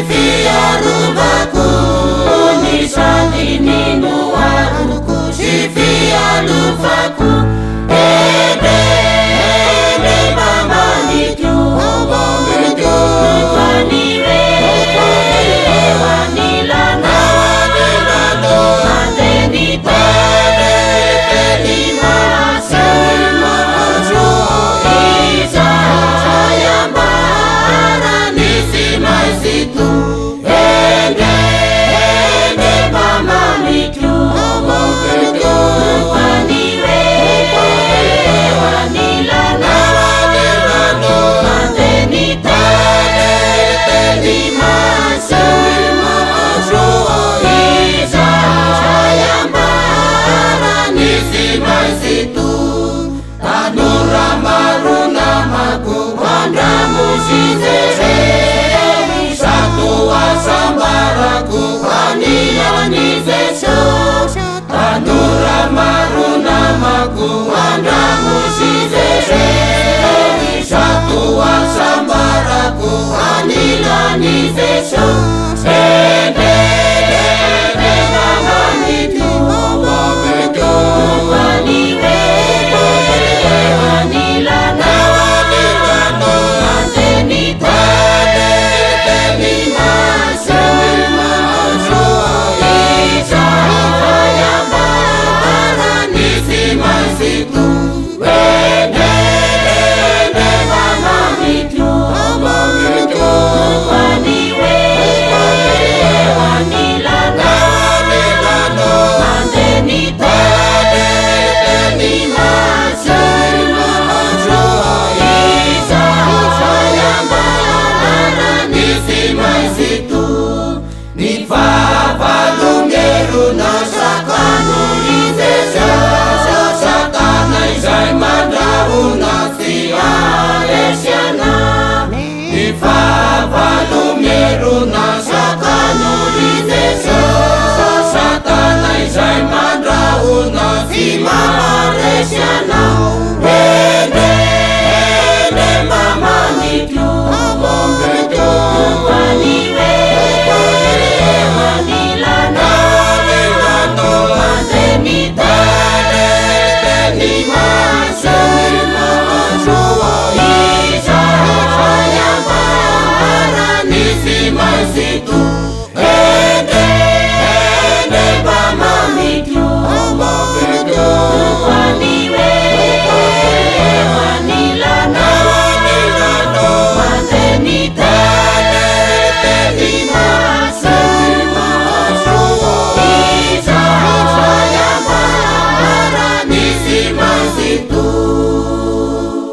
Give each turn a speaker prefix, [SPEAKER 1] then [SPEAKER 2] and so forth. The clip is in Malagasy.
[SPEAKER 1] fiarovako nisany ninoaroko sy fialofako ere mamanito faniwe wanilana mandenita itu ende mama mitu paniwe wanilana mandenita dimasa isa sayambara nisimasitu tanura maruna maku wandamu sizere Sambaraku vanilanizeso Tanura maruna maku andamu sizere Satua sambaraku vanilanizeso Ede mama mitu Vaniwe vanilana Mandenita itu wede mama mitu waniwe wanilana mandenita dimasa isa sayambara nisimasitu nifavalungeru nasakanulizesa Zai mandauna sialesiana Ifavalumieruna sakanulizesa Satanai zai mandauna sialesiana